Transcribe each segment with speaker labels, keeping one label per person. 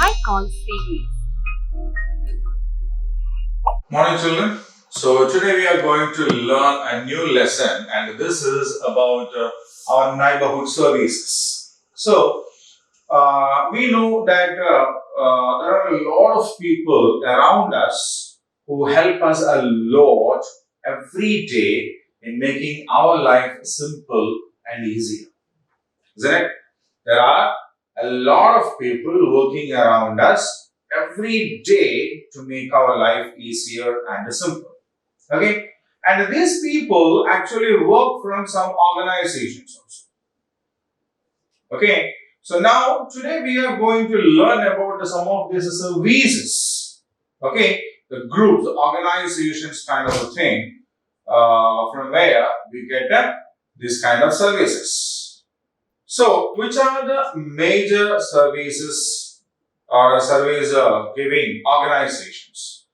Speaker 1: high call series.
Speaker 2: Morning, children. So, today we are going to learn a new lesson, and this is about our neighborhood services. So, we know that there are a lot of people around us who help us a lot every day in making our life simple and easier. Isn't it? There are a lot of people working around us every day to make our life easier and simple. Okay? And these people actually work from some organizations also. Okay? So now today we are going to learn about some of these services. Okay? The groups, the organizations kind of a thing, from where we get this kind of services. So, which are the major services or service giving organizations?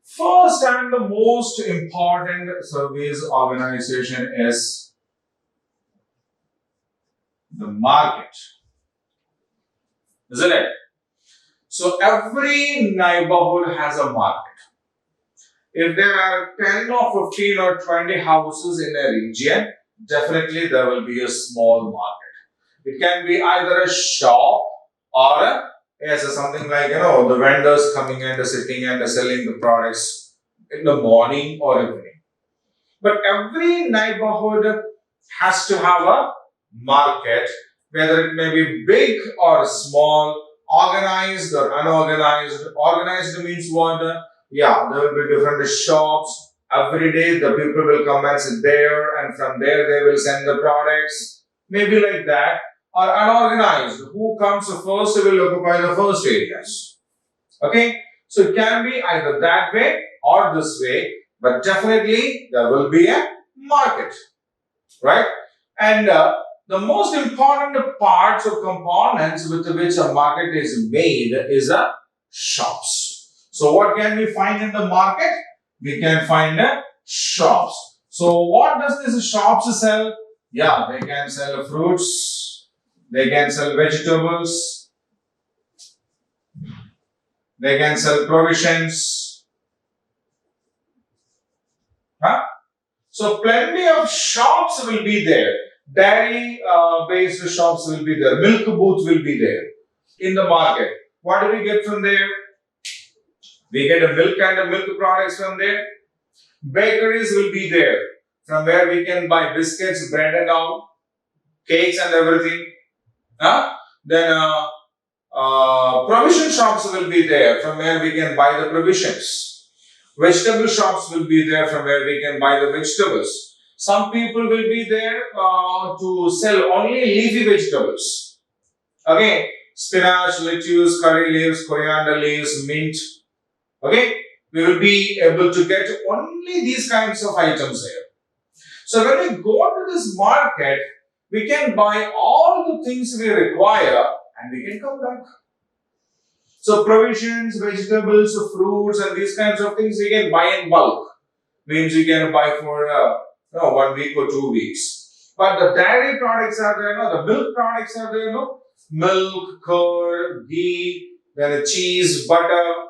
Speaker 2: First and the most important service organization is the market, isn't it? So, every neighborhood has a market. If there are 10 or 15 or 20 houses in a region, definitely there will be a small market. It can be either a shop or something like the vendors coming and sitting and selling the products in the morning or evening. But every neighborhood has to have a market, whether it may be big or small, organized or unorganized. Organized means what? Yeah, there will be different shops. Every day the people will come and sit there, and from there they will send the products. Maybe like that. Or unorganized, who comes first will occupy the first areas. Okay, so it can be either that way or this way, but definitely there will be a market, right? And the most important parts or components with which a market is made is a shops. So what can we find in the market? We can find shops. So what does this shops sell? Yeah, they can sell fruits, they can sell vegetables, they can sell provisions. Huh? So plenty of shops will be there. Dairy based shops will be there. Milk booths will be there in the market. What do we get from there? We get a milk and a milk products from there. Bakeries will be there, from where we can buy biscuits, bread and all, cakes and everything. Huh? Then provision shops will be there, from where we can buy the provisions. Vegetable shops will be there, from where we can buy the vegetables. Some people will be there to sell only leafy vegetables. Okay, spinach, lettuce, curry leaves, coriander leaves, mint. Okay, we will be able to get only these kinds of items there. So when we go to this market, we can buy all the things we require and we can come back. So provisions, vegetables, fruits and these kinds of things we can buy in bulk. Means we can buy for 1 week or 2 weeks. But the dairy products are there, the milk products are there, milk, curd, ghee, then cheese, butter,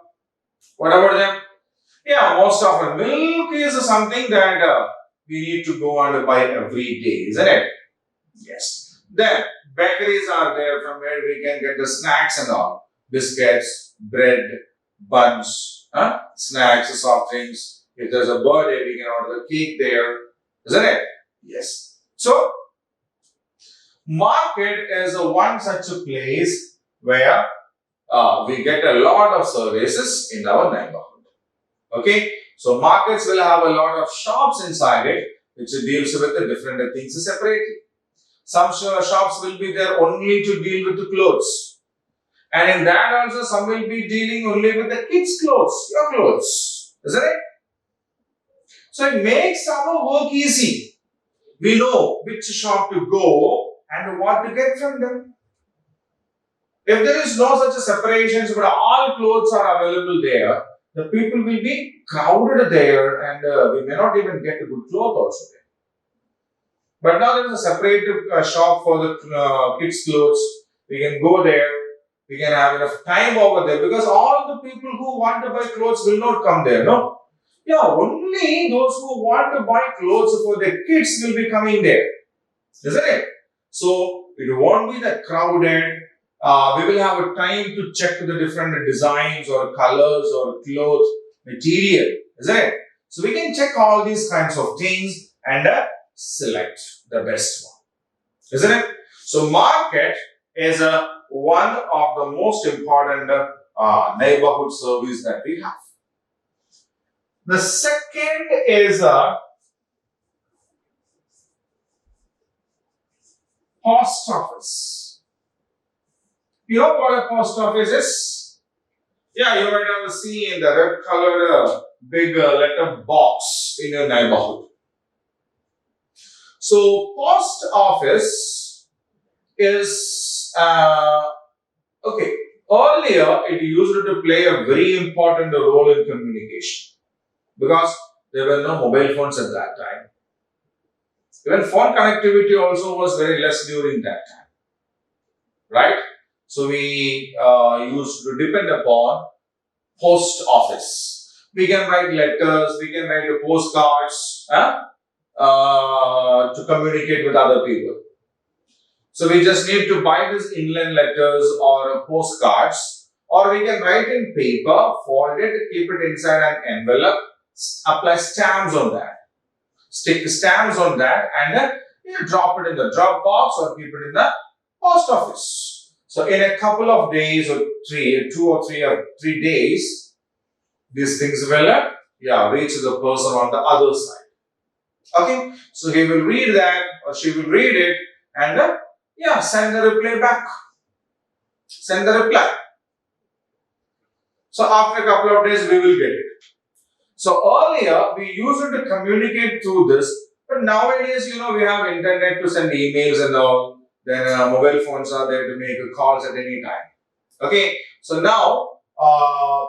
Speaker 2: whatever them. Yeah, most often milk is something that we need to go and buy every day, isn't it? Yes. Then bakeries are there, from where we can get the snacks and all. Biscuits, bread, buns, snacks, soft drinks. If there's a birthday, we can order the cake there, isn't it? Yes. So, market is one such a place where we get a lot of services in our neighborhood. Okay, so markets will have a lot of shops inside it, which deals with the different things separately. Some shops will be there only to deal with the clothes, and in that also some will be dealing only with the kids' clothes, your clothes, isn't it? So it makes our work easy. We know which shop to go and what to get from them. If there is no such a separations, but all clothes are available there, the people will be crowded there, and we may not even get a good cloth also there. But now there is a separate shop for the kids' clothes. We can go there We can have enough time over there because all the people who want to buy clothes will not come there, no? Yeah, only those who want to buy clothes for their kids will be coming there, isn't it? So it won't be that crowded. We will have a time to check the different designs or colors or cloth material, isn't it? So we can check all these kinds of things and select the best one, isn't it? So market is one of the most important neighborhood service that we have. The second is a post office. You know what a post office is? Yeah, you might have seen the red colored big letter box in your neighborhood. So post office is okay. Earlier, it used to play a very important role in communication because there were no mobile phones at that time. Even phone connectivity also was very less during that time, right? So we used to depend upon post office. We can write letters, we can write postcards to communicate with other people. So we just need to buy these inland letters or postcards, or we can write in paper, fold it, keep it inside an envelope, apply stamps on that, stick the stamps on that, and then drop it in the drop box or keep it in the post office. So in a couple of days or 3 days, these things will reach the person on the other side. Okay, so he will read that or she will read it and send the reply back. Send the reply. So after a couple of days, we will get it. So earlier, we used it to communicate through this, but nowadays, we have internet to send emails and all. Then mobile phones are there to make calls at any time. Okay, so now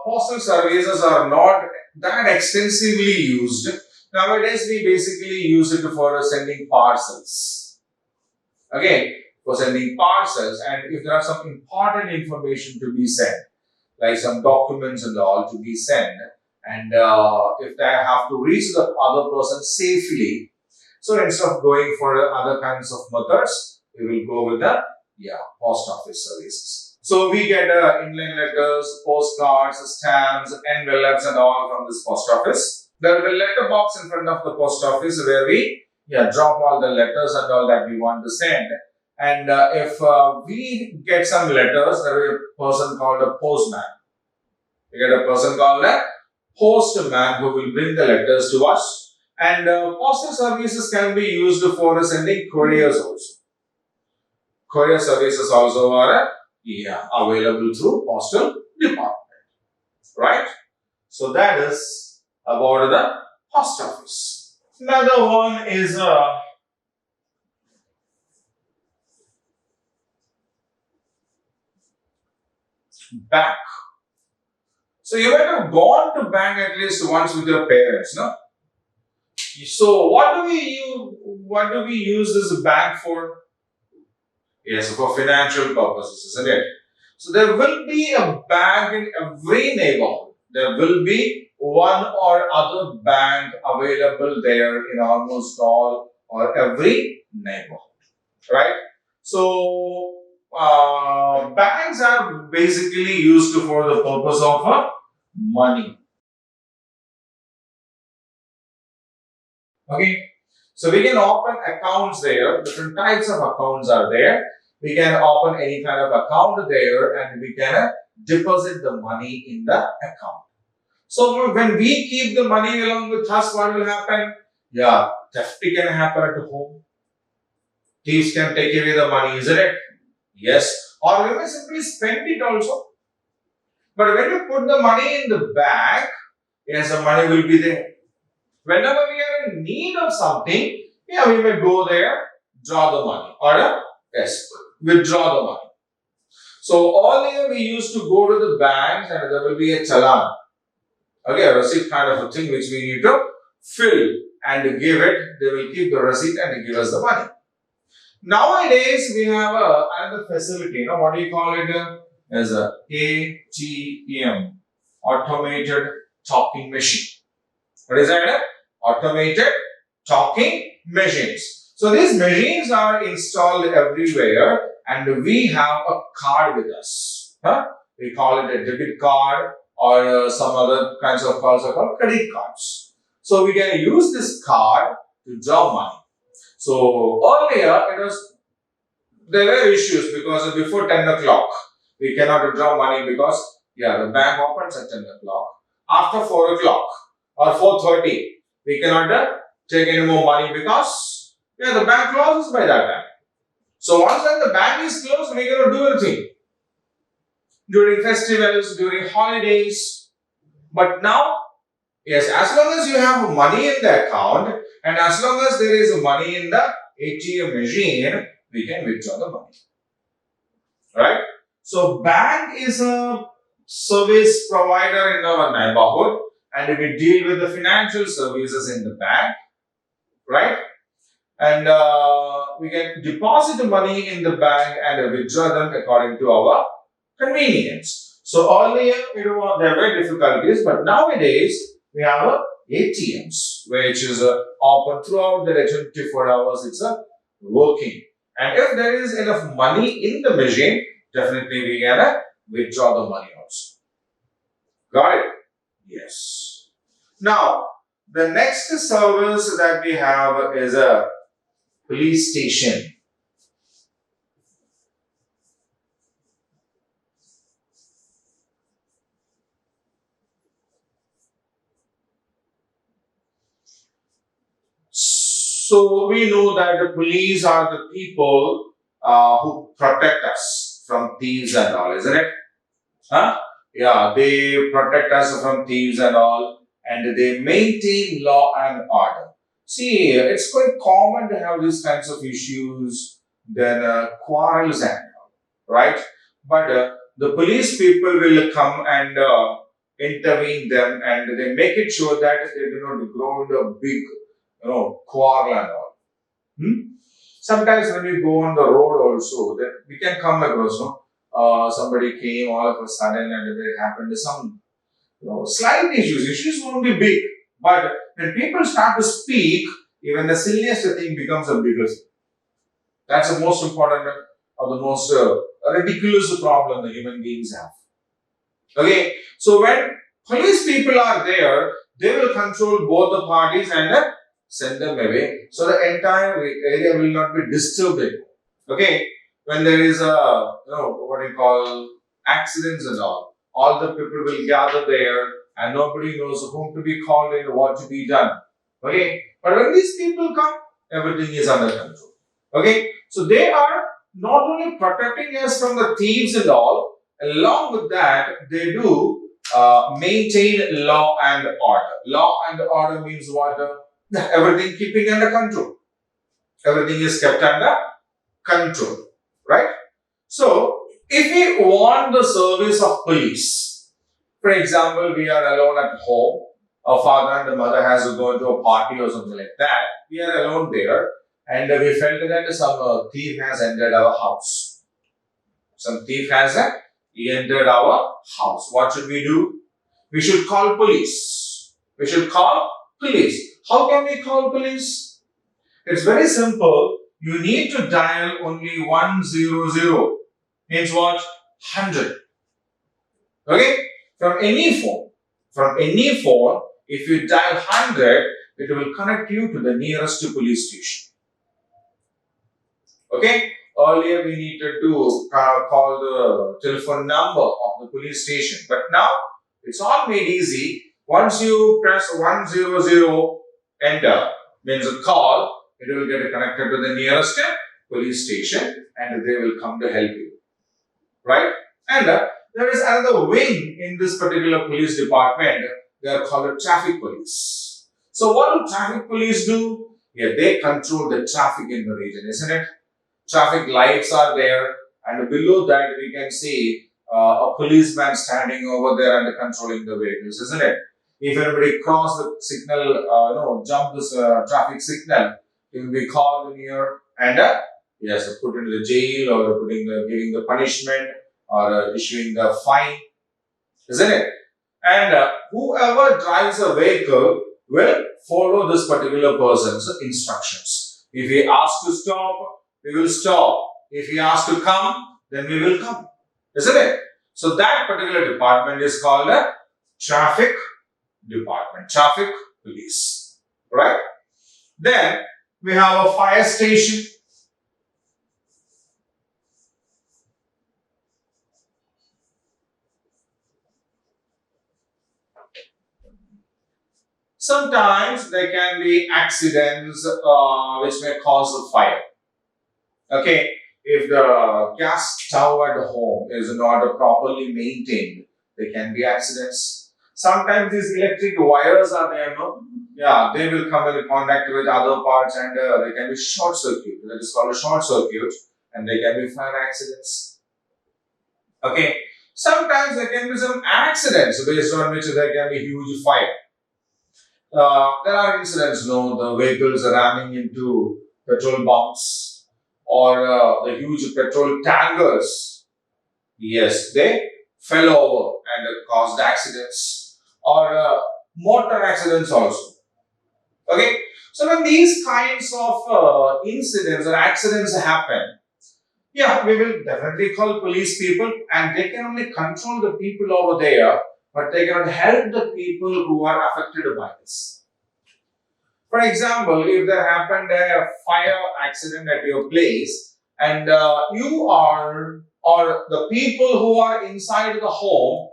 Speaker 2: postal services are not that extensively used. Nowadays, we basically use it for sending parcels. Okay, for sending parcels, and if there are some important information to be sent, like some documents and all to be sent, and if they have to reach the other person safely, so instead of going for other kinds of methods, we will go with the post office services. So we get inland letters, postcards, stamps, envelopes, and all from this post office. There will be a letter box in front of the post office where we drop all the letters and all that we want to send. And if we get some letters, there will be a person called a postman. We get a person called a postman who will bring the letters to us. And postal services can be used for sending couriers also. Courier services also are available through postal department, right? So that is about the post office. Another one is bank. So you might have gone to bank at least once with your parents, no? So what do we use this bank for? Yes, for financial purposes, isn't it? So there will be a bank in every neighborhood. There will be one or other bank available there in almost all or every neighborhood, right? So banks are basically used for the purpose of money. Okay, so we can open accounts there. Different types of accounts are there. We can open any kind of account there, and we can deposit the money in the account. So when we keep the money along with us, what will happen? Theft can happen at home. Thieves can take away the money, isn't it? Yes. Or we may simply spend it also. But when you put the money in the bank, yes, the money will be there. Whenever we are in need of something, we may go there, draw the money, or withdraw the money. So earlier we used to go to the banks and there will be a challan, a receipt kind of a thing which we need to fill and give it. They will keep the receipt and give us the money. Nowadays we have another facility. What do you call it? is a ATM, automated talking machine. What is that? Automated talking machines. So these machines are installed everywhere and we have a card with us. Huh? We call it a debit card or some other kinds of cards are called credit cards. So we can use this card to draw money. So earlier there were issues because before 10 o'clock we cannot draw money because the bank opens at 10 o'clock. After 4 o'clock or 4:30 we cannot take any more money because the bank closes by that time. So once when the bank is closed, we cannot do anything. During festivals, during holidays. But now, yes, as long as you have money in the account and as long as there is money in the ATM machine, we can withdraw the money. Right? So bank is a service provider in our neighborhood and we deal with the financial services in the bank. Right? And we can deposit the money in the bank and withdraw them according to our convenience. So earlier there were difficulties, but nowadays we have ATMs which is open throughout the day, 24 hours. It's working, and if there is enough money in the machine, definitely we can withdraw the money also. Got it? Yes. Now the next service that we have is a police station. So we know that the police are the people who protect us from thieves and all, isn't it? Huh? Yeah, they protect us from thieves and all, and they maintain law and order. See, it's quite common to have these kinds of issues, then quarrels and all, right? But the police people will come and intervene them, and they make it sure that they do not grow into a big, quarrel and all. Sometimes when we go on the road also, that we can come across, somebody came all of a sudden and there happened some slight issues. Issues won't be big, but when people start to speak, even the silliest thing becomes a bigger thing. That's the most important or the most ridiculous problem the human beings have. Okay, so when police people are there, they will control both the parties and send them away. So the entire area will not be disturbed anymore. Okay, when there is a what you call accidents and all the people will gather there and nobody knows whom to be called and what to be done. Okay, but when these people come, everything is under control. Okay, so they are not only protecting us from the thieves and all, along with that, they do maintain law and order. Law and order means what? Everything keeping under control. Everything is kept under control, right? So, if we want the service of police, for example, we are alone at home, our father and the mother has to go to a party or something like that, we are alone there, and we felt that some thief has entered our house. Some thief has entered our house. What should we do? We should call police. We should call police. How can we call police? It's very simple. You need to dial only 100. Means what? 100. Okay? From any phone. If you dial 100, it will connect you to the nearest police station. Okay? Earlier we needed to call the telephone number of the police station. But now, it's all made easy. Once you press 100, enter, means a call, it will get connected to the nearest police station and they will come to help you. Right? And there is another wing in this particular police department. They are called traffic police. So what do traffic police do? Yeah, they control the traffic in the region, isn't it? Traffic lights are there and below that we can see a policeman standing over there and controlling the vehicles, isn't it? If anybody cross the signal, jump this traffic signal, he will be called in here and put into the jail or giving the punishment or issuing the fine, isn't it? And whoever drives a vehicle will follow this particular person's instructions. If he asks to stop, we will stop. If he asks to come, then we will come, isn't it? So that particular department is called a traffic department, traffic police, right? Then we have a fire station. Sometimes there can be accidents which may cause a fire. Okay, if the gas stove at home is not properly maintained, there can be accidents. Sometimes these electric wires are there, no? Yeah, they will come in contact with other parts and they can be short circuit. That is called a short circuit, and there can be fire accidents. Okay, sometimes there can be some accidents based on which there can be huge fire. There are incidents, the vehicles ramming into petrol bunks or the huge petrol tankers. Yes, they fell over and caused accidents or motor accidents also. Okay, so when these kinds of incidents or accidents happen, yeah, we will definitely call police people, and they can only control the people over there, but they cannot help the people who are affected by this. For example, if there happened a fire accident at your place, and you are, or the people who are inside the home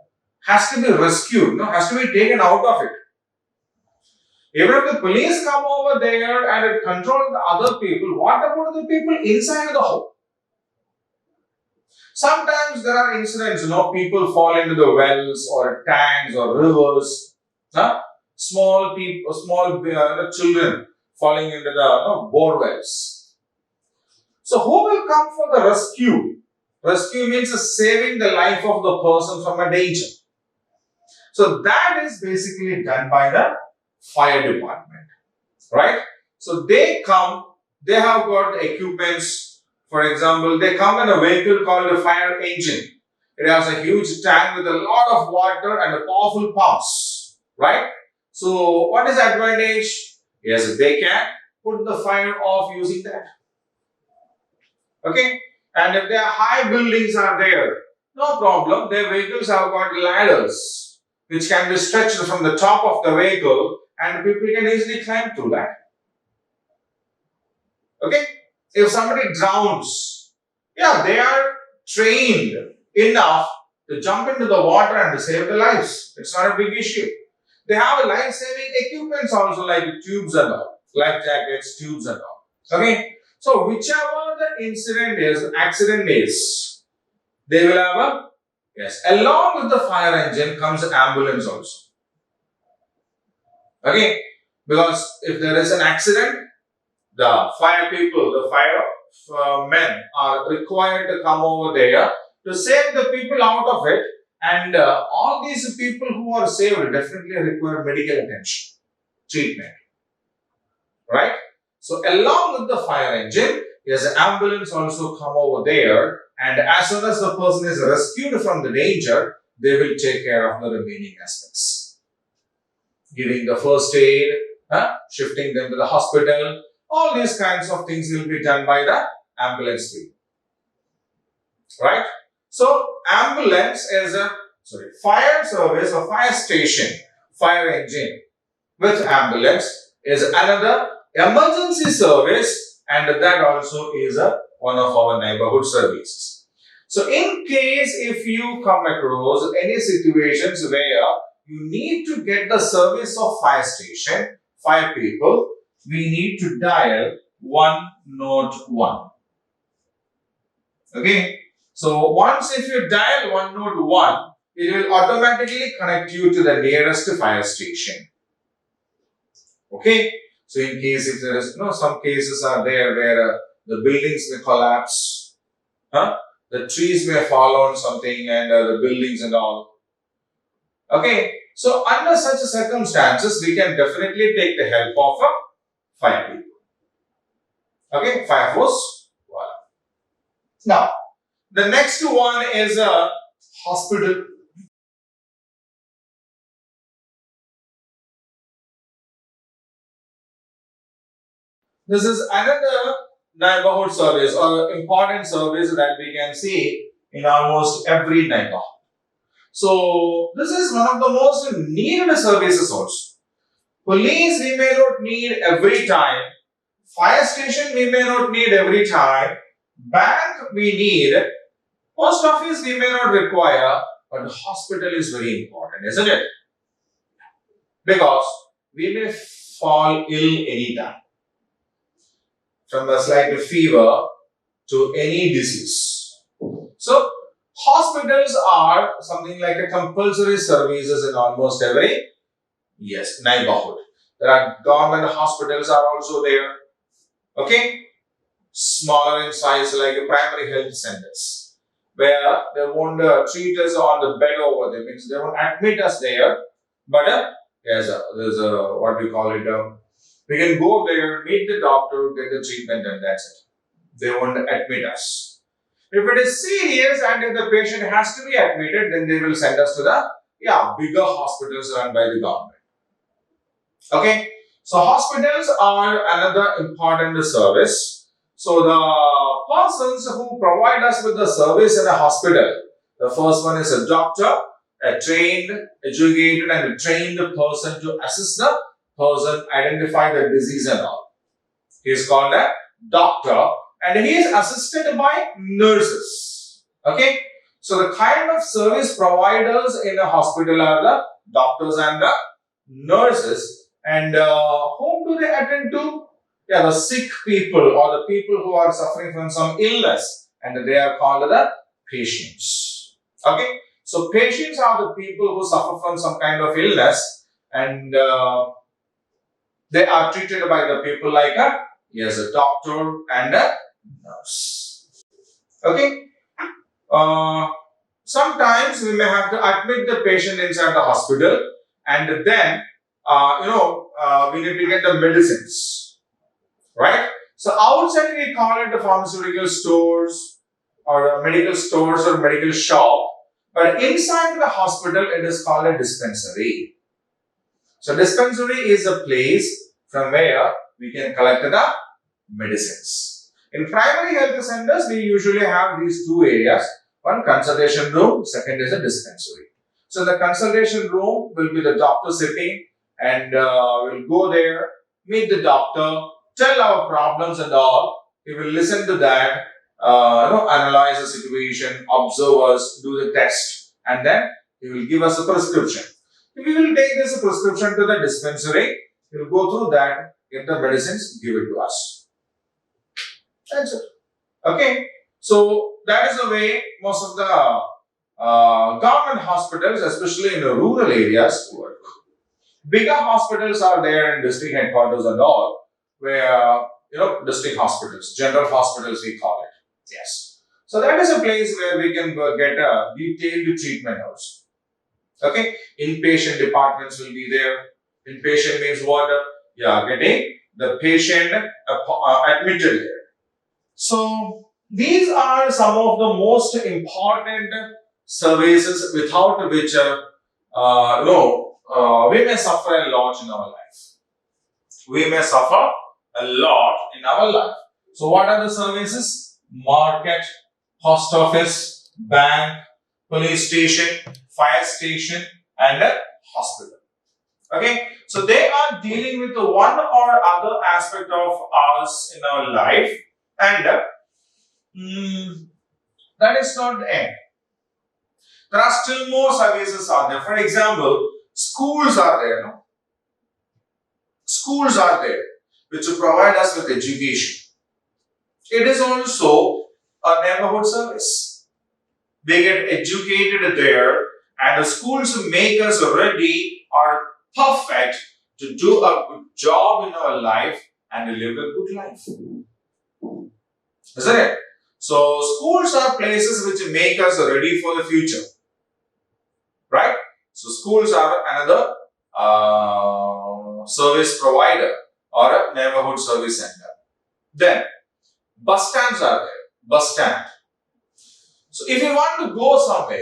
Speaker 2: has to be rescued, has to be taken out of it. Even if the police come over there and control the other people, what about the people inside the home? Sometimes there are incidents, people fall into the wells or tanks or rivers. Small people, children falling into the bore wells. So who will come for the rescue? Rescue means saving the life of the person from a danger. So that is basically done by the fire department, right? So they come, they have got equipments. For example, they come in a vehicle called a fire engine. It has a huge tank with a lot of water and a powerful pumps, right? So what is the advantage? Yes, they can put the fire off using that. Okay, and if their high buildings are there, no problem. Their vehicles have got ladders which can be stretched from the top of the vehicle, and people can easily climb through that. Okay, if somebody drowns, yeah, they are trained enough to jump into the water and to save their lives. It's not a big issue. They have a life-saving equipments also, like tubes and all, life jackets, tubes and all. Okay, so whichever the accident is, they will have a, yes, along with the fire engine comes ambulance also. Okay, because if there is an accident, the fire people, the fire men are required to come over there to save the people out of it. And all these people who are saved definitely require medical attention, treatment, right? So along with the fire engine, there's an ambulance also come over there, and as soon as the person is rescued from the danger, they will take care of the remaining aspects. Giving the first aid, shifting them to the hospital, all these kinds of things will be done by the ambulance people, right? So ambulance is fire service or fire station, fire engine with ambulance is another emergency service, and that also is one of our neighborhood services. So in case if you come across any situations where you need to get the service of fire station, fire people, we need to dial 101. Okay. So once if you dial 101, it will automatically connect you to the nearest fire station. Okay. So in case if there is, some cases are there where the buildings may collapse, the trees may fall on something and the buildings and all. Okay. So under such circumstances, we can definitely take the help of fire people. Okay. Fire force. Now, The next one is a hospital. This is another neighborhood service or important service that we can see in almost every neighborhood. So this is one of the most needed services also. Police we may not need every time. Fire station we may not need every time. Bank we need. Post office we may not require. But hospital is very important, isn't it? Because we may fall ill anytime. From a slight fever to any disease. So hospitals are something like a compulsory services in almost every neighborhood. There are government hospitals are also there. Okay, smaller in size like primary health centers, where they won't treat us on the bed over there. Means they won't admit us there, but there's a what we call it. We can go there, meet the doctor, get the treatment, and that's it. They won't admit us. If it is serious and if the patient has to be admitted, then they will send us to the bigger hospitals run by the government. Okay, so hospitals are another important service. So the persons who provide us with the service in a hospital, the first one is a doctor, a trained, educated, and trained person to assist the person identify the disease and all. He is called a doctor, and he is assisted by nurses. Okay, so the kind of service providers in a hospital are the doctors and the nurses. And whom do they attend to? The sick people or the people who are suffering from some illness, and they are called the patients. Okay, so patients are the people who suffer from some kind of illness, and they are treated by the people like a doctor and a nurse. Okay, sometimes we may have to admit the patient inside the hospital, and then we need to get the medicines, right? So outside we call it the pharmaceutical stores or medical stores or medical shop, but inside the hospital it is called a dispensary. So dispensary is a place from where we can collect the medicines. In primary health centers, we usually have these two areas. One consultation room, second is a dispensary. So the consultation room will be the doctor sitting, and we'll go there, meet the doctor, tell our problems and all. He will listen to that, analyze the situation, observe us, do the test, and then he will give us a prescription. We will take this prescription to the dispensary. He will go through that, get the medicines, give it to us. That's it. Okay. So that is the way most of the government hospitals, especially in the rural areas, work. Bigger hospitals are there in district headquarters and all, where district hospitals, general hospitals we call it. Yes. So that is a place where we can get a detailed treatment also. Okay. Inpatient departments will be there. Inpatient means what? Getting the patient admitted there. So these are some of the most important services without which we may suffer a lot in our life. We may suffer a lot in our life. So what are the services? Market, post office, bank, police station, fire station, and a hospital. Okay, so they are dealing with the one or other aspect of us in our life, and that is not the end. There are still more services are there. For example, schools are there. No? Schools are there which will provide us with education. It is also a neighborhood service. They get educated there, and the schools make us ready or perfect to do a good job in our life and live a good life. Isn't it? So schools are places which make us ready for the future. Right? So schools are another service provider or a neighborhood service center. Then bus stands are there. Bus stand. So if you want to go somewhere,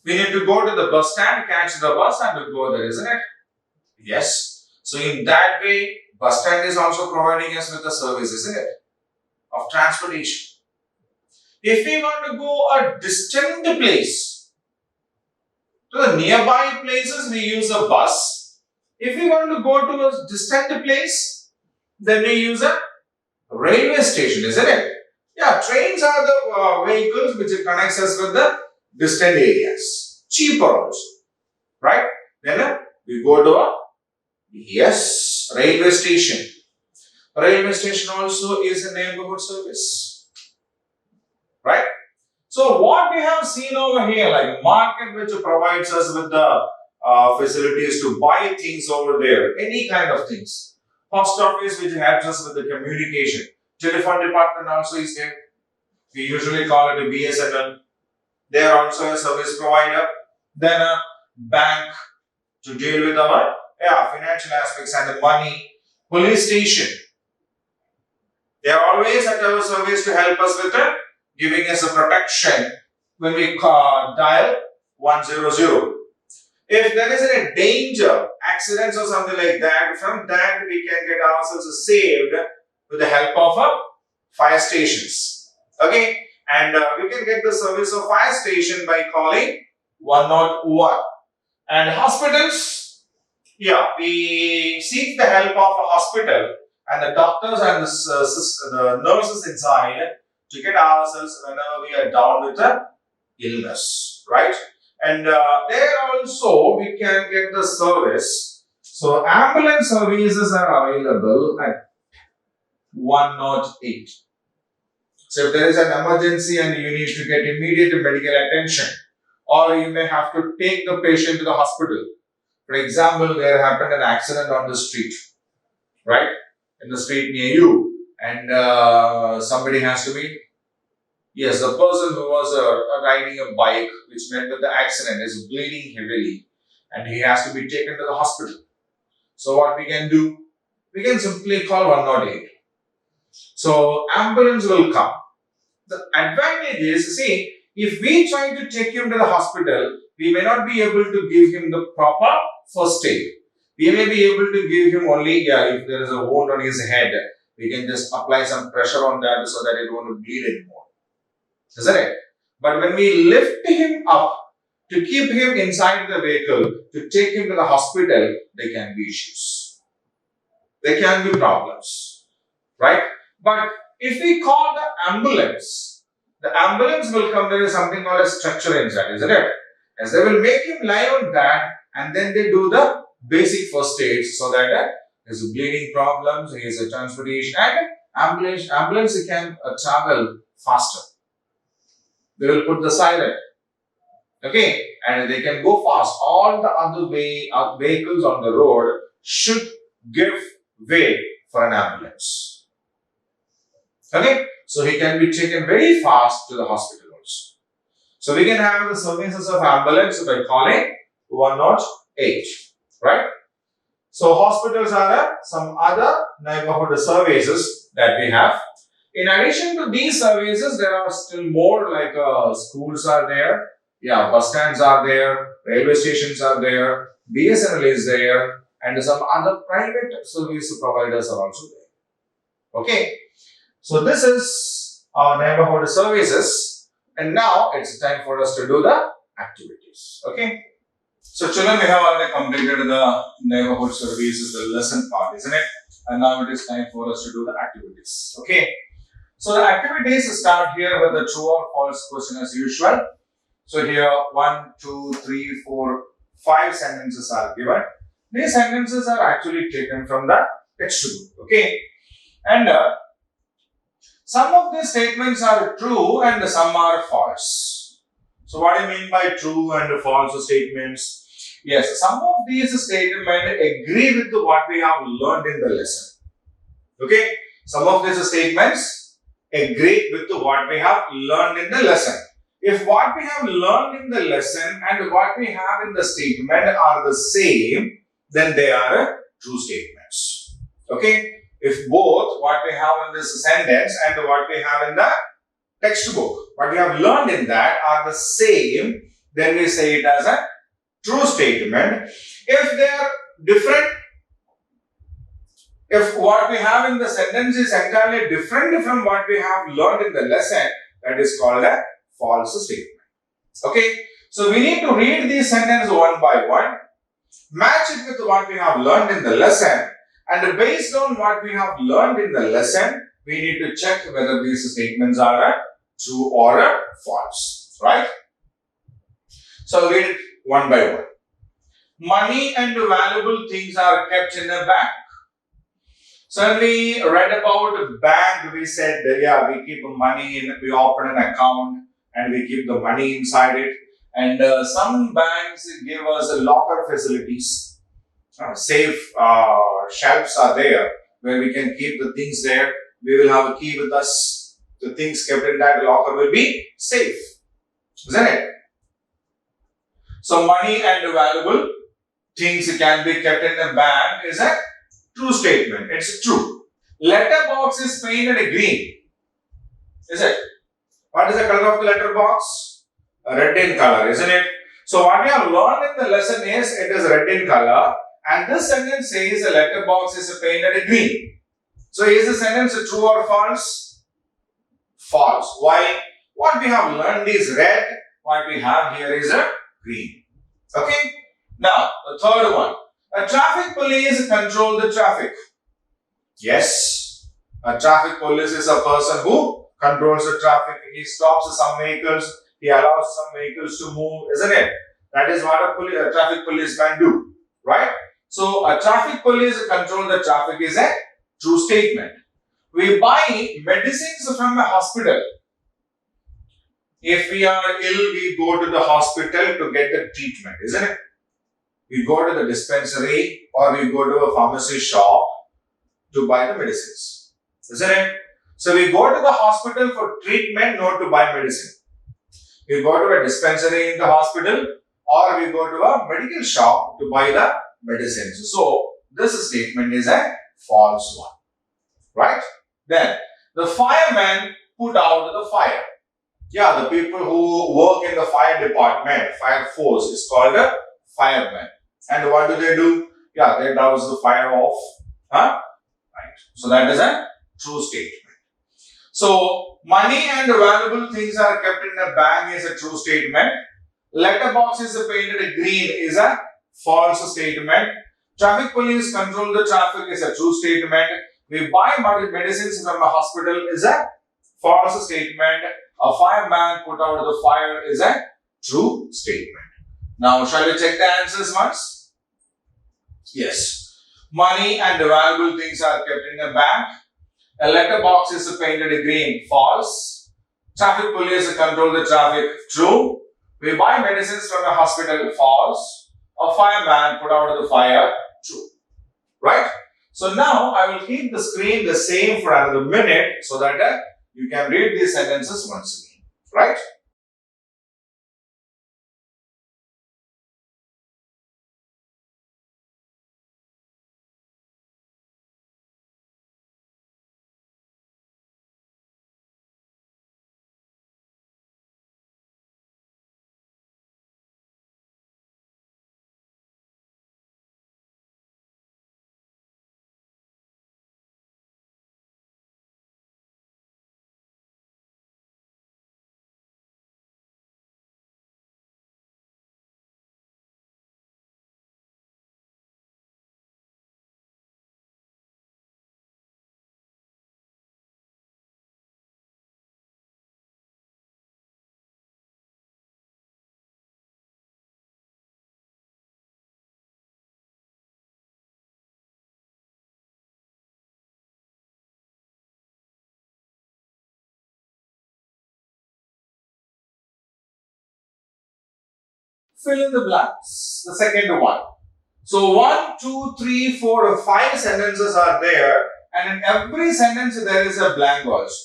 Speaker 2: we need to go to the bus stand, catch the bus and to go there, isn't it? Yes. So in that way, bus stand is also providing us with the service, isn't it? Of transportation. If we want to go a distant place, to the nearby places, we use a bus. If we want to go to a distant place, then we use a railway station, isn't it? Yeah, trains are the vehicles which connects us with the distant areas. Cheaper also, right? Then we go to a, yes, railway station. Railway station also is a neighborhood service, right? So what we have seen over here, like market which provides us with the facilities to buy things over there, any kind of things. Post office which helps us with the communication. Telephone department also is there. We usually call it a BSNL. They are also a service provider. Then a bank to deal with our financial aspects and the money. Police station. They are always at our service to help us with giving us a protection when we dial 100. If there is a danger, accidents or something like that, from that we can get ourselves saved with the help of fire stations. Okay, and we can get the service of fire station by calling 101. And hospitals, yeah, we seek the help of a hospital and the doctors and the nurses inside to get ourselves whenever we are down with the illness, right? And there also we can get the service. So ambulance services are available at 108. So if there is an emergency and you need to get immediate medical attention, or you may have to take the patient to the hospital. For example, there happened an accident on the street, right? In the street near you, and somebody has to be, yes, the person who was riding a bike, which met with the accident, is bleeding heavily, and he has to be taken to the hospital. So what we can do? We can simply call 108. So ambulance will come. The advantage is, see, if we try to take him to the hospital, we may not be able to give him the proper first aid. We may be able to give him only, if there is a wound on his head, we can just apply some pressure on that so that it won't bleed anymore. Isn't it? But when we lift him up to keep him inside the vehicle, to take him to the hospital, there can be issues. There can be problems. Right? But if we call the ambulance will come, there is something called a stretcher inside, isn't it? As they will make him lie on that, and then they do the basic first aid so that there's bleeding problems, he has a transportation, and ambulance can travel faster. They will put the siren, okay, and they can go fast. All the other vehicles on the road should give way for an ambulance. Okay, so he can be taken very fast to the hospital also. So we can have the services of ambulance by calling 108, right? So hospitals are some other neighborhood services that we have. In addition to these services, there are still more, like schools are there, bus stands are there, railway stations are there, BSNL is there, and some other private service providers are also there. Okay, so this is our neighborhood services, and now it's time for us to do the activities. Okay, so children, we have already completed the neighborhood services, the lesson part, isn't it? And now it is time for us to do the activities. Okay. So the activities start here with the true or false question as usual. So here 1, 2, 3, 4, 5 sentences are given. These sentences are actually taken from the textbook. Okay. And some of these statements are true and some are false. So what do you mean by true and false statements? Yes, some of these statements agree with what we have learned in the lesson. Okay. Some of these statements agree with what we have learned in the lesson. If what we have learned in the lesson and what we have in the statement are the same, then they are true statements. Okay? If both what we have in this sentence and what we have in the textbook, what we have learned in that are the same, then we say it as a true statement. If they are different, if what we have in the sentence is entirely different from what we have learned in the lesson, that is called a false statement. Okay, so we need to read these sentences one by one, match it with what we have learned in the lesson, and based on what we have learned in the lesson, we need to check whether these statements are a true or a false, right? So read it one by one. Money and valuable things are kept in a bank. So when we read about a bank, we said that yeah, we keep money in, we open an account and we keep the money inside it. And some banks give us locker facilities. Safe shelves are there where we can keep the things there. We will have a key with us. The things kept in that locker will be safe, isn't it? So money and valuable things can be kept in a bank is a true statement. It's true. Letterbox is painted green. Is it? What is the color of the letterbox? Red in color, isn't it? So what we have learned in the lesson is it is red in color, and this sentence says the letterbox is painted green. So is the sentence true or false? False. Why? What we have learned is red. What we have here is a green. Okay. Now the third one. A traffic police control the traffic. Yes. A traffic police is a person who controls the traffic. He stops some vehicles. He allows some vehicles to move, isn't it? That is what a traffic police can do, right? So a traffic police control the traffic is a true statement. We buy medicines from a hospital. If we are ill, we go to the hospital to get the treatment, isn't it? We go to the dispensary or we go to a pharmacy shop to buy the medicines, isn't it? So we go to the hospital for treatment, not to buy medicine. We go to a dispensary in the hospital or we go to a medical shop to buy the medicines. So this statement is a false one, right? Then the fireman put out the fire. Yeah, the people who work in the fire department, fire force is called a fireman. And what do? Yeah, they douse the fire off. Right. So that is a true statement. So money and valuable things are kept in a bank is a true statement. Letterbox is painted green is a false statement. Traffic police control the traffic is a true statement. We buy medicines from a hospital is a false statement. A fireman put out the fire is a true statement. Now, shall we check the answers once? Yes. Money and valuable things are kept in a bank. A letterbox is painted green. False. Traffic police control the traffic. True. We buy medicines from a hospital. False. A fireman put out the fire. True. Right? So now I will keep the screen the same for another minute so that you can read these sentences once again. Right? Fill in the blanks. The second one. So 1, 2, 3, 4, 5 sentences are there, and in every sentence there is a blank also.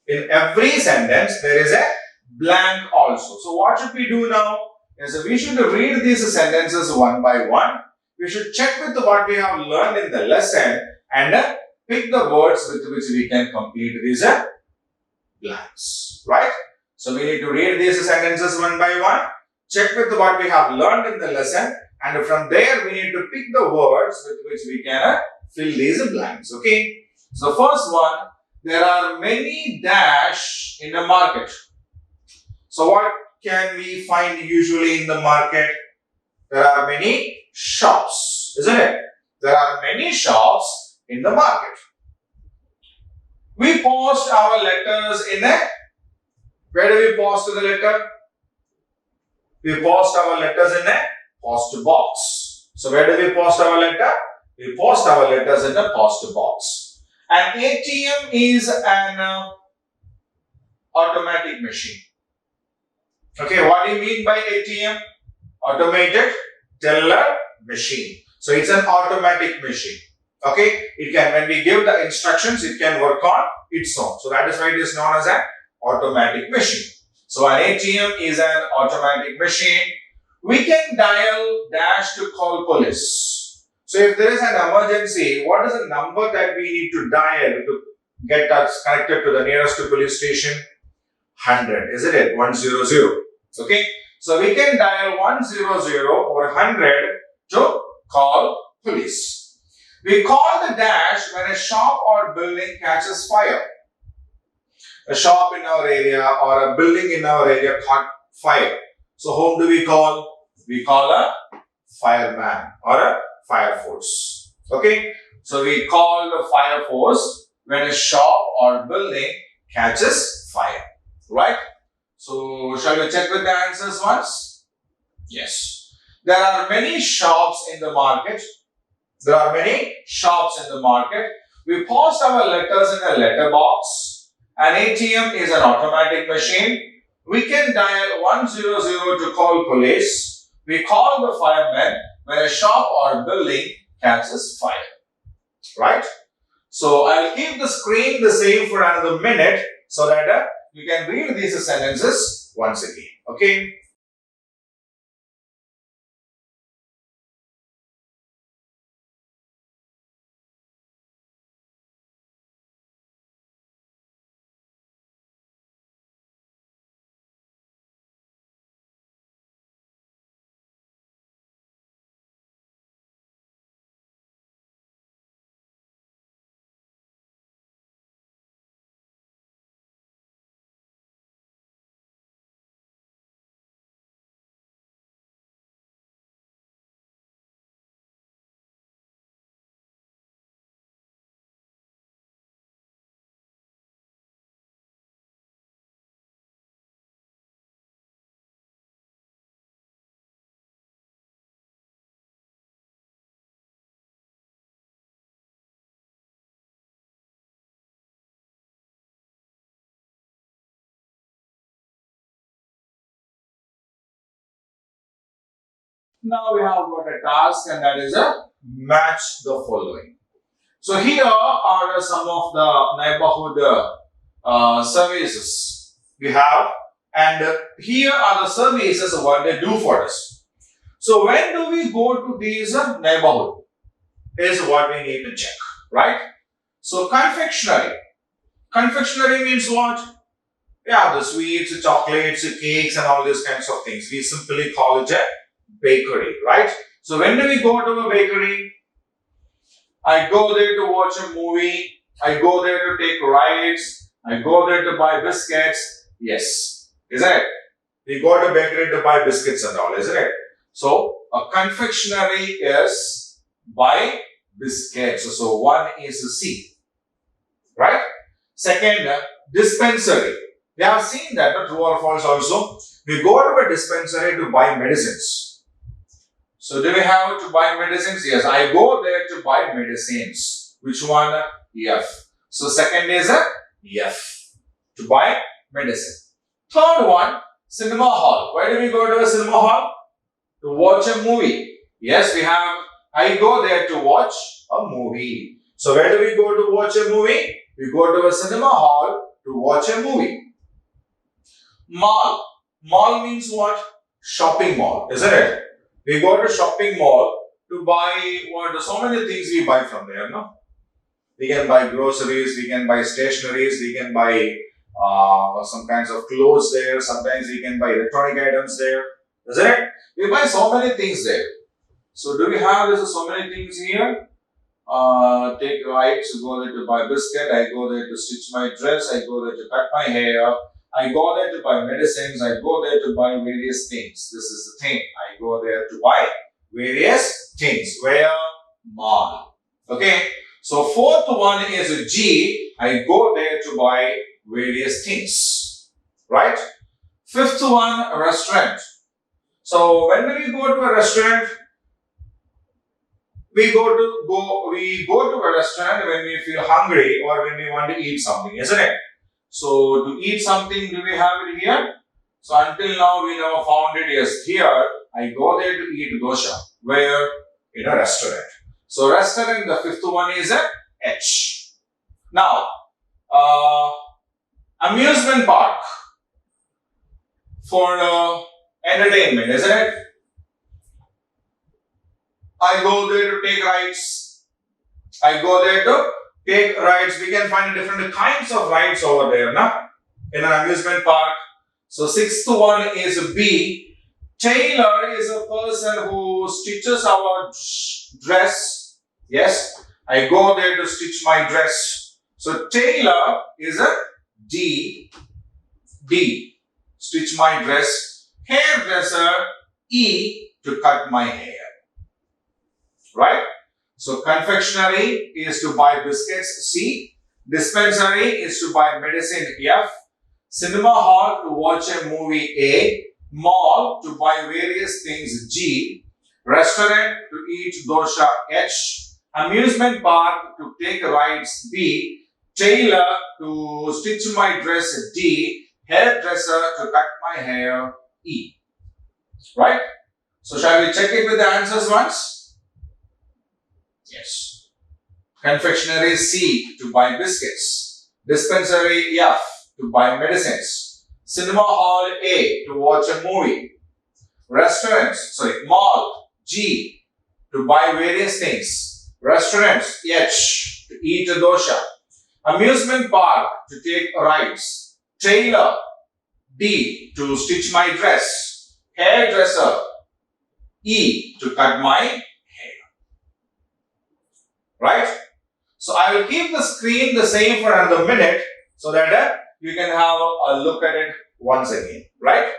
Speaker 2: In every sentence there is a blank also. So what should we do now? Yes, we should read these sentences one by one. We should check with what we have learned in the lesson and pick the words with which we can complete these blanks, right? So we need to read these sentences one by one, check with what we have learned in the lesson, and from there we need to pick the words with which we can fill these blanks, okay? So first one, there are many dash in the market. So what can we find usually in the market? There are many shops, isn't it? There are many shops in the market. We post our letters in a, where do we post the letter? We post our letters in a post box. So where do we post our letter? We post our letters in a post box. An ATM is an automatic machine. Okay, what do you mean by ATM? Automated teller machine. So it's an automatic machine. Okay, it can, when we give the instructions, it can work on its own. So that is why it is known as an automatic machine. So an ATM is an automatic machine. We can dial dash to call police. So if there is an emergency, what is the number that we need to dial to get us connected to the nearest police station? 100, isn't it? 100. Okay. So we can dial 100 or 100 to call police. We call the dash when a shop or building catches fire. A shop in our area or a building in our area caught fire. So whom do we call? We call a fireman or a fire force. Okay. So we call the fire force when a shop or building catches fire. Right? So shall we check with the answers once? Yes. There are many shops in the market. There are many shops in the market. We post our letters in a letter box. An ATM is an automatic machine. We can dial 100 to call police. We call the firemen when a shop or building catches fire. Right? So I'll keep the screen the same for another minute so that you can read these sentences once again. Okay? Now we have got a task, and that is a match the following. So here are some of the neighborhood services we have, and here are the services what they do for us. So when do we go to these neighborhood is what we need to check, right? So confectionery. Confectionery means what? Yeah, the sweets, chocolates, cakes and all these kinds of things. We simply call it a bakery, right? So when do we go to a bakery? I go there to watch a movie. I go there to take rides. I go there to buy biscuits. Yes, isn't it? We go to bakery to buy biscuits and all, isn't it? So a confectionery is buy biscuits. So one is C, right? Second, dispensary. We have seen that, true or false also. We go to a dispensary to buy medicines. So do we have to buy medicines? Yes, I go there to buy medicines. Which one? F. So second is a F, to buy medicine. Third one, cinema hall. Why do we go to a cinema hall? To watch a movie. Yes, we have, I go there to watch a movie. So where do we go to watch a movie? We go to a cinema hall to watch a movie. Mall. Mall means what? Shopping mall, isn't it? We go to shopping mall to buy what? So many things we buy from there, no? We can buy groceries, we can buy stationeries, we can buy some kinds of clothes there. Sometimes we can buy electronic items there, isn't it? We buy so many things there. So do we have this so many things here? Take rights, go there to buy biscuit, I go there to stitch my dress, I go there to cut my hair, I go there to buy medicines, I go there to buy various things. This is the thing. I go there to buy various things. Where? Mall. Okay. So fourth one is a G. I go there to buy various things. Right? Fifth one, a restaurant. So when we go to a restaurant, we go to a restaurant when we feel hungry or when we want to eat something, isn't it? So to eat something, do we have it here? So until now we never found it. Yes, here I go there to eat dosha. Where? In a restaurant. So restaurant, the fifth one is a H. Now, amusement park for entertainment, isn't it? I go there to take rides. I go there to take rides. We can find different kinds of rides over there, na? In an amusement park. So sixth one is B. Tailor is a person who stitches our dress. Yes, I go there to stitch my dress. So tailor is a D. D. Stitch my dress. Hairdresser, E, to cut my hair. Right? So confectionery is to buy biscuits, C. Dispensary is to buy medicine, F. Cinema hall to watch a movie, A. Mall to buy various things, G. Restaurant to eat dosha, H. Amusement park to take rides, B. Tailor to stitch my dress, D. Hairdresser to cut my hair, E. Right? So shall we check it with the answers once? Yes. Confectionery, C, to buy biscuits. Dispensary, F, to buy medicines. Cinema hall, A, to watch a movie. Mall, G, to buy various things. Restaurants, H, to eat a dosha. Amusement park, to take rides. Tailor, D, to stitch my dress. Hairdresser, E, to cut my hair. Right? So I will keep the screen the same for another minute so that you can have a look at it once again. Right?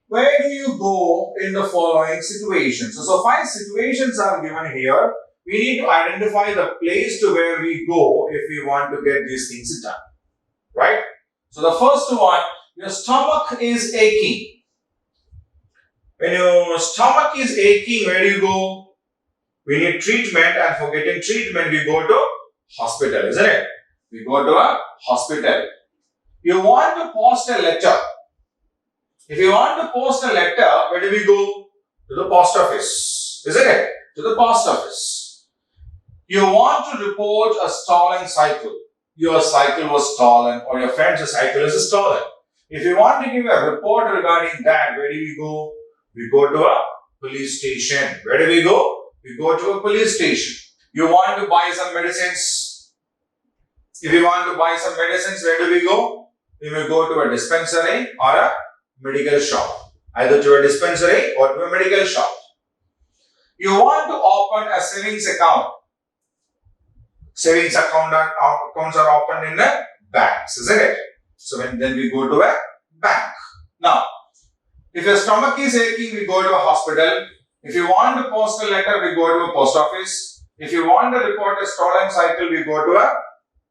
Speaker 2: Where do you go in the following situations? So 5 situations are given here. We need to identify the place to where we go if we want to get these things done. Right? So the first one, your stomach is aching. When your stomach is aching, where do you go? We need treatment, and for getting treatment, we go to hospital, isn't it? We go to a hospital. You want to post a letter. If you want to post a letter, where do we go? To the post office, isn't it? To the post office. You want to report a stolen cycle. Your cycle was stolen, or your friend's cycle is stolen. If you want to give a report regarding that, where do we go? We go to a police station. Where do we go? We go to a police station. You want to buy some medicines. If you want to buy some medicines, where do we go? We will go to a dispensary or a medical shop. Either to a dispensary or to a medical shop. You want to open a savings account. Savings accounts are opened in a banks, isn't it? So then we go to a bank. Now, if your stomach is aching, we go to a hospital. If you want to post a letter, we go to a post office. If you want to report a stolen cycle, we go to a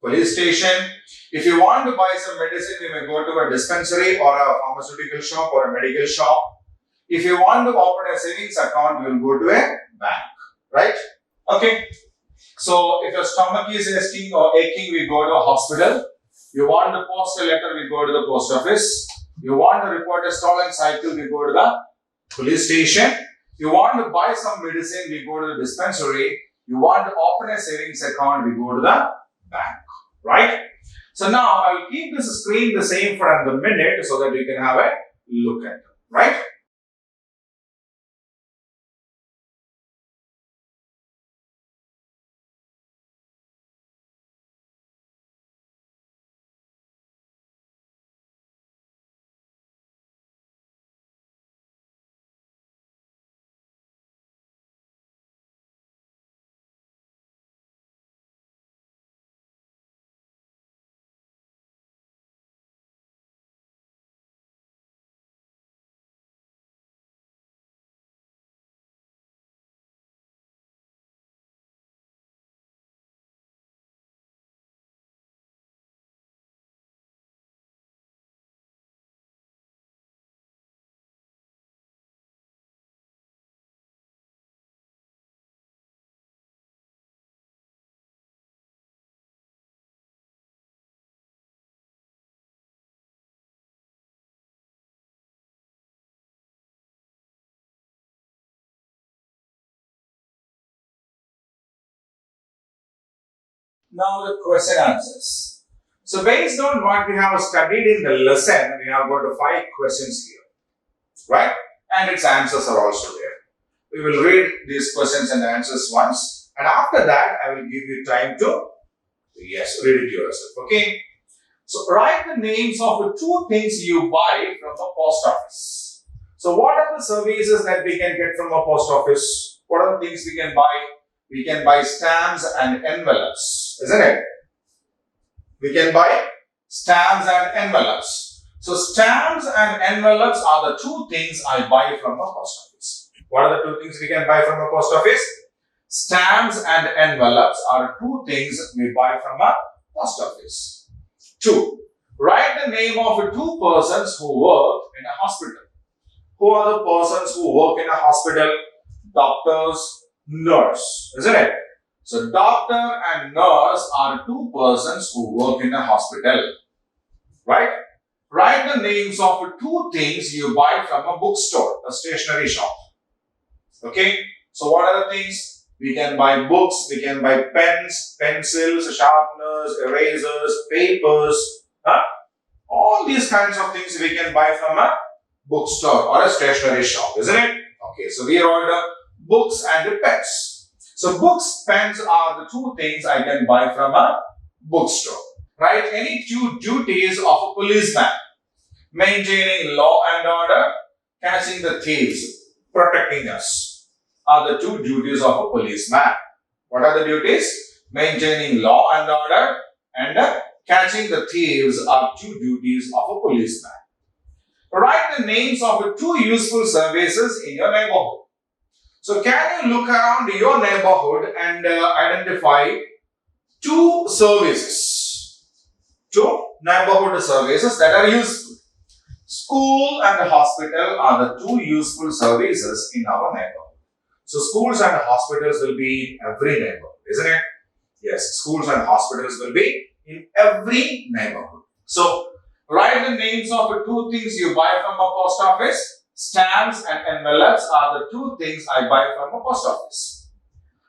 Speaker 2: police station. If you want to buy some medicine, we may go to a dispensary or a pharmaceutical shop or a medical shop. If you want to open a savings account, we will go to a bank, right? Okay. So if your stomach is aching, we go to a hospital. You want to post a letter, we go to the post office. You want to report a stolen cycle, we go to the police station. You want to buy some medicine, we go to the dispensary. You want to open a savings account, we go to the bank, right? So now I will keep this screen the same for a minute so that you can have a look at it, right? Now the question answers. So based on what we have studied in the lesson, we have got 5 questions here, right? And its answers are also there. We will read these questions and answers once, and after that I will give you time to read it yourself. Okay. So write the names of the 2 things you buy from the post office. So what are the services that we can get from a post office? What are the things we can buy? We can buy stamps and envelopes, isn't it? We can buy stamps and envelopes. So stamps and envelopes are the 2 things I buy from a post office. What are the 2 things we can buy from a post office? Stamps and envelopes are 2 things we buy from a post office. 2. Write the name of the 2 persons who work in a hospital. Who are the persons who work in a hospital? Doctors, nurse, isn't it? So doctor and nurse are 2 persons who work in a hospital, right? Write the names of 2 things you buy from a bookstore, a stationery shop. Okay, so what are the things? We can buy books, we can buy pens, pencils, sharpeners, erasers, papers, all these kinds of things we can buy from a bookstore or a stationery shop, isn't it? Okay, so we are all the books and the pens. So books, pens are the 2 things I can buy from a bookstore. Right? Any 2 duties of a policeman: maintaining law and order, catching the thieves, protecting us, are the 2 duties of a policeman. What are the duties? Maintaining law and order and catching the thieves are 2 duties of a policeman. Write the names of the 2 useful services in your neighborhood. So can you look around your neighborhood and identify 2 services, 2 neighborhood services that are useful? School and hospital are the 2 useful services in our neighborhood. So schools and hospitals will be in every neighborhood, isn't it? Yes, schools and hospitals will be in every neighborhood. So write the names of the 2 things you buy from a post office. Stamps and envelopes are the 2 things I buy from a post office.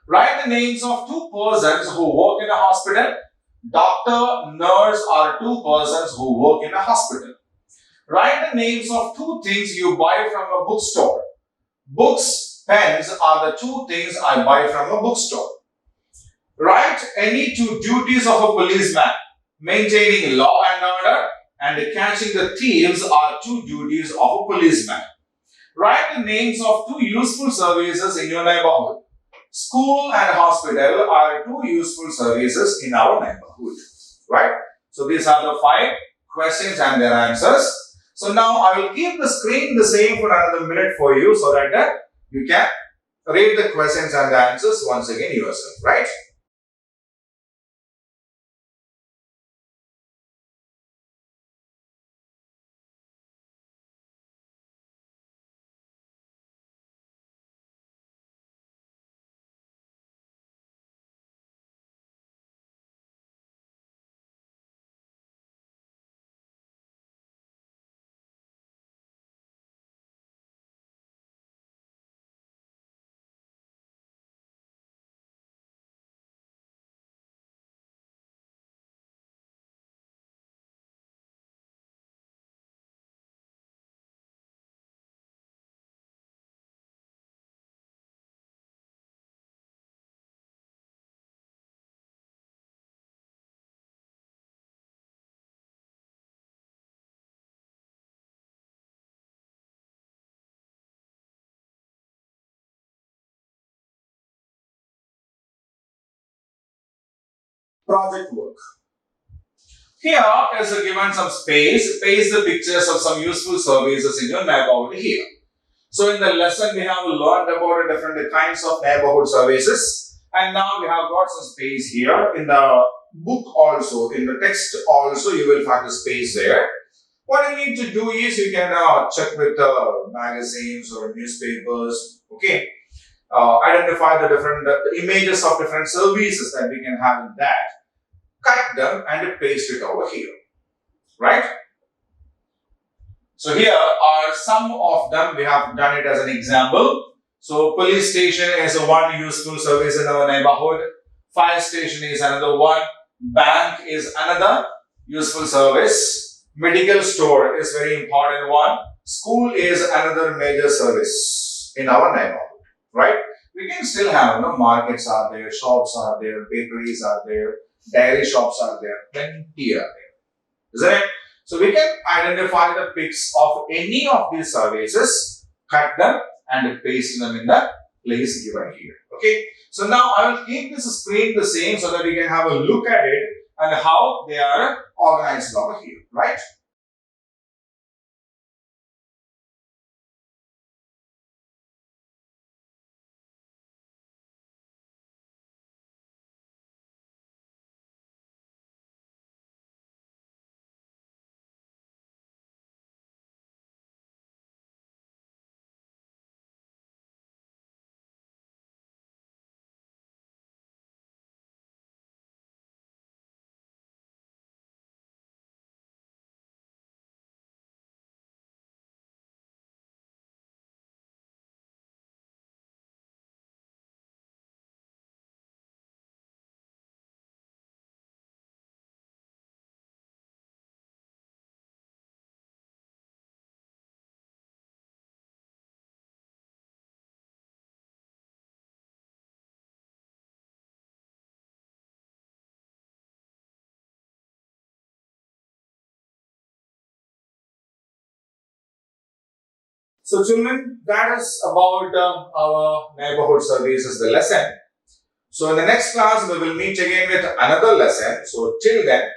Speaker 2: Write the names of 2 persons who work in a hospital. Doctor, nurse are 2 persons who work in a hospital. Write the names of 2 things you buy from a bookstore. Books, pens are the 2 things I buy from a bookstore. Write any 2 duties of a policeman. Maintaining law and order and catching the thieves are 2 duties of a policeman. Write the names of 2 useful services in your neighborhood. school and hospital are two useful services in our neighborhood, right? So these are the 5 questions and their answers. So now I will keep the screen the same for another minute for you so that you can read the questions and the answers once again yourself, right? Project work. Here is given some space, paste the pictures of some useful services in your neighborhood here. So in the lesson we have learned about the different kinds of neighborhood services, and now we have got some space here in the book also, in the text also you will find the space there. What you need to do is you can check with magazines or newspapers, okay, identify the different images of different services that we can have in that, cut them and paste it over here, right? So here are some of them. We have done it as an example. So police station is one useful service in our neighborhood. Fire station is another one. Bank is another useful service. Medical store is very important one. School is another major service in our neighborhood, right? We can still have, markets are there, shops are there, bakeries are there, dairy shops are there, plenty are there, isn't it? So we can identify the pics of any of these services, cut them and paste them in the place given here. Okay. So now I will keep this screen the same so that we can have a look at it and how they are organized over here, right? So children, that is about our neighborhood services, the lesson. So in the next class, we will meet again with another lesson. So till then,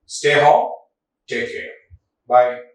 Speaker 2: stay home, take care. Bye.